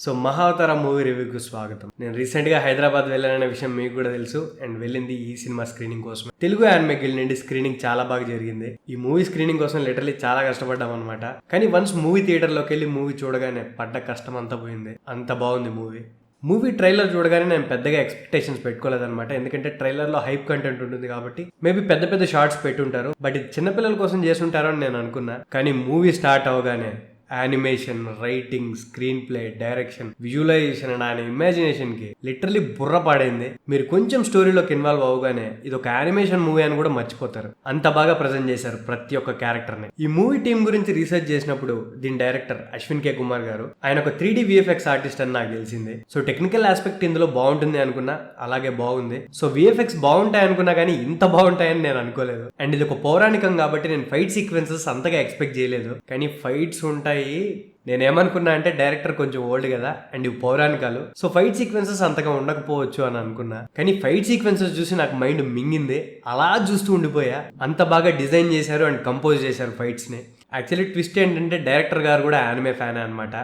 So Mahavatar movie రివ్యూకి స్వాగతం. నేను రీసెంట్గా హైదరాబాద్ వెళ్ళాననే విషయం మీకు కూడా తెలుసు. అండ్ వెళ్ళింది ఈ సినిమా స్క్రీనింగ్ కోసం. తెలుగు యానిమే గిల్డ్ నుండి స్క్రీనింగ్ చాలా బాగా జరిగింది. ఈ మూవీ స్క్రీనింగ్ కోసం లిటరలీ చాలా కష్టపడ్డాం అనమాట. కానీ వన్స్ మూవీ థియేటర్లోకి వెళ్ళి మూవీ చూడగానే పడ్డ కష్టం అంతా పోయింది. అంత బాగుంది మూవీ ట్రైలర్ చూడగానే నేను పెద్దగా ఎక్స్పెక్టేషన్స్ పెట్టుకోలేదన్నమాట. ఎందుకంటే ట్రైలర్లో హైప్ కంటెంట్ ఉంటుంది కాబట్టి మేబీ పెద్ద పెద్ద షార్ట్స్ పెట్టుంటారు. బట్ ఇది చిన్నపిల్లల కోసం చేస్తుంటారు అని నేను అనుకున్నా. కానీ మూవీ స్టార్ట్ అవగానే animation, writing, screenplay, direction, visualisation and ఆయన ఇమాజినేషన్ కి లిటరలీ బుర్ర పాడైంది. మీరు కొంచెం స్టోరీలోకి ఇన్వాల్వ్ అవగానే ఇది ఒక యానిమేషన్ మూవీ అని కూడా మర్చిపోతారు. అంత బాగా ప్రజెంట్ చేశారు ప్రతి ఒక్క క్యారెక్టర్ ని. ఈ మూవీ టీం గురించి రీసెర్చ్ చేసినప్పుడు దీని డైరెక్టర్ అశ్విన్ కే కుమార్ గారు, ఆయన ఒక 3D VFX ఆర్టిస్ట్ అని నాకు తెలిసింది. సో టెక్నికల్ ఆస్పెక్ట్ ఇందులో బాగుంటుంది అనుకున్నా, అలాగే బాగుంది. సో VFX బాగుంటాయి అనుకున్నా కానీ ఇంత బాగుంటాయని నేను అనుకోలేదు. అండ్ ఇది ఒక పౌరాణికం కాబట్టి నేను ఫైట్ సీక్వెన్సెస్ అంతగా ఎక్స్పెక్ట్ చేయలేదు. కానీ ఫైట్స్ ఉంటాయి. నేనేమనుకున్నా అంటే డైరెక్టర్ కొంచెం ఓల్డ్ కదా అండ్ ఇవి పౌరాణికాలు, సో ఫైట్ సీక్వెన్సెస్ అంతగా ఉండకపోవచ్చు అని అనుకున్నా. కానీ ఫైట్ సీక్వెన్సెస్ చూసి నాకు మైండ్ మింగింది. అలా చూస్తూ ఉండిపోయా. అంత బాగా డిజైన్ చేశారు అండ్ కంపోజ్ చేశారు ఫైట్స్ ని. యాక్చువల్లీ ట్విస్ట్ ఏంటంటే డైరెక్టర్ గారు కూడా యానిమే ఫ్యాన్ అనమాట.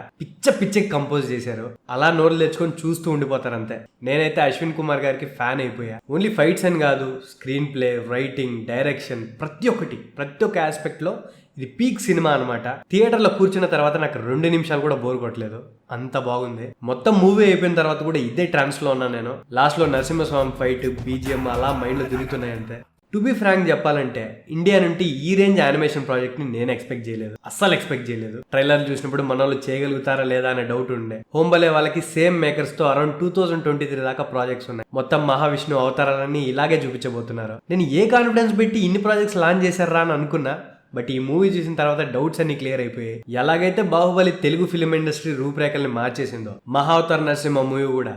పిచ్చి కంపోజ్ చేశారు. అలా నోరు తెచ్చుకొని చూస్తూ ఉండిపోతారు అంతే. నేనైతే అశ్విన్ కుమార్ గారికి ఫ్యాన్ అయిపోయా. ఓన్లీ ఫైట్స్ అని కాదు, స్క్రీన్ ప్లే, రైటింగ్, డైరెక్షన్, ప్రతి ఒక్క ఆస్పెక్ట్ లో ఇది పీక్ సినిమా అనమాట. థియేటర్లో కూర్చున్న తర్వాత నాకు 2 నిమిషాలు కూడా బోర్ కొట్టలేదు. అంత బాగుంది. మొత్తం మూవీ అయిపోయిన తర్వాత కూడా ఇదే ట్రాన్స్ లో ఉన్నా నేను. లాస్ట్ లో నరసింహస్వామి ఫైట్, BGM అలా మైండ్ లో తిరుగుతున్నాయి అంతే. టు బి ఫ్రాంక్ చెప్పాలంటే ఇండియా నుండి ఈ రేంజ్ యానిమేషన్ ప్రాజెక్ట్ ని నేను ఎక్స్పెక్ట్ చేయలేదు. అస్సలు ఎక్స్పెక్ట్ చేయలేదు. ట్రైలర్ చూసినప్పుడు మన వాళ్ళు చేయగలుగుతారా లేదా అనే డౌట్ ఉండే. హోంబలే వాళ్ళకి సేమ్ మేకర్స్ తో అరౌండ్ 2023 దాకా ప్రాజెక్ట్స్ ఉన్నాయి. మొత్తం మహావిష్ణు అవతారాలన్నీ ఇలాగే చూపించబోతున్నారు. నేను ఏ కాన్ఫిడెన్స్ పెట్టి ఇన్ని ప్రాజెక్ట్స్ లాంచ్ చేశారా అని అనుకున్నా. బట్ ఈ మూవీ చూసిన తర్వాత డౌట్స్ అన్ని క్లియర్ అయిపోయాయి. ఎలాగైతే బాహుబలి తెలుగు ఫిలిం ఇండస్ట్రీ రూపురేఖల్ని మార్చేసిందో, మహావతార్ నరసింహ మూవీ కూడా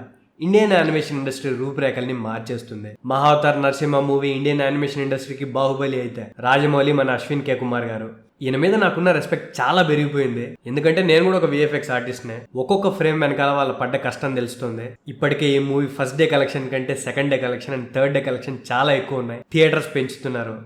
ఇండియన్ యానిమేషన్ ఇండస్ట్రీ రూపురేఖల్ని మార్చేస్తుంది. Mahavatar Narasimha movie Indian animation ఇండస్ట్రీకి బాహుబలి అయితే రాజమౌళి మన అశ్విన్ కే కుమార్ గారు. ఈయన మీద నాకున్న రెస్పెక్ట్ చాలా పెరిగిపోయింది. ఎందుకంటే నేను కూడా ఒక VFX ఆర్టిస్ట్ నే. ఒక్కొక్క ఫ్రేమ్ వెనకాల వాళ్ళు పడ్డ కష్టం తెలుస్తుంది. ఇప్పటికే ఈ మూవీ ఫస్ట్ డే కలెక్షన్ కంటే second day collection and third day collection చాలా ఎక్కువ ఉన్నాయి. థియేటర్స్ పెంచుతున్నారు.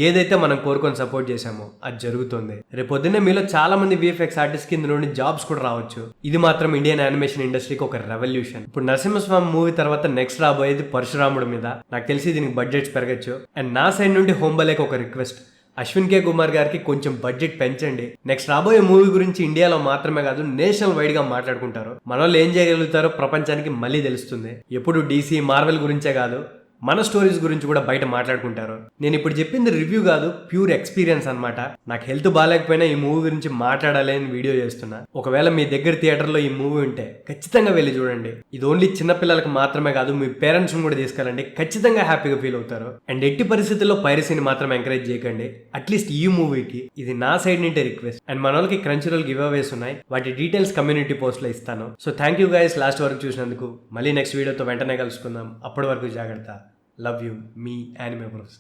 ఏదైతే మనం కోరుకొని సపోర్ట్ చేశామో అది జరుగుతుంది. రేపొద్దున్నే మీలో చాలా మంది VFX ఆర్టిస్ట్ కింద నుండి జాబ్స్ కూడా రావచ్చు. ఇది మాత్రం ఇండియన్ యానిమేషన్ ఇండస్ట్రీకి ఒక రెవల్యూషన్. ఇప్పుడు నరసింహస్వామి మూవీ తర్వాత నెక్స్ట్ రాబోయేది పరశురాముడు మీద. నాకు తెలిసి దీనికి బడ్జెట్స్ పెరగచ్చు. అండ్ నా సైడ్ నుండి హోంబలేకి ఒక రిక్వెస్ట్, అశ్విన్ కే కుమార్ గారికి కొంచెం బడ్జెట్ పెంచండి. నెక్స్ట్ రాబోయే మూవీ గురించి ఇండియాలో మాత్రమే కాదు నేషనల్ వైడ్ గా మాట్లాడుకుంటారు. మన వాళ్ళు ఏం చేయగలుగుతారో ప్రపంచానికి మళ్ళీ తెలుస్తుంది. ఎప్పుడు DC, మార్వెల్ గురించే కాదు, మన స్టోరీస్ గురించి కూడా బయట మాట్లాడుకుంటారు. నేను ఇప్పుడు చెప్పింది రివ్యూ కాదు, ప్యూర్ ఎక్స్పీరియన్స్ అనమాట. నాకు హెల్త్ బాగాలేకపోయినా ఈ మూవీ గురించి మాట్లాడాలి అని వీడియో చేస్తున్నా. ఒకవేళ మీ దగ్గర థియేటర్లో ఈ మూవీ ఉంటే ఖచ్చితంగా వెళ్ళి చూడండి. ఇది ఓన్లీ చిన్నపిల్లలకు మాత్రమే కాదు, మీ పేరెంట్స్ కూడా తీసుకెళ్ళండి. ఖచ్చితంగా హ్యాపీగా ఫీల్ అవుతారు. అండ్ ఎట్టి పరిస్థితుల్లో పైరసీని మాత్రం ఎంకరేజ్ చేయకండి. అట్లీస్ట్ ఈ మూవీకి ఇది నా సైడ్ నుండి రిక్వెస్ట్. అండ్ మన వాళ్ళకి క్రంచరల్ గివ్ అవేస్ ఉన్నాయి. వాటి డీటెయిల్స్ కమ్యూనిటీ పోస్ట్ లో ఇస్తాను. So thank you guys last వరకు చూసినందుకు. మళ్ళీ నెక్స్ట్ వీడియోతో వెంటనే కలుసుకుందాం. అప్పటి వరకు జాగ్రత్త. Love you, me, Anime Bros.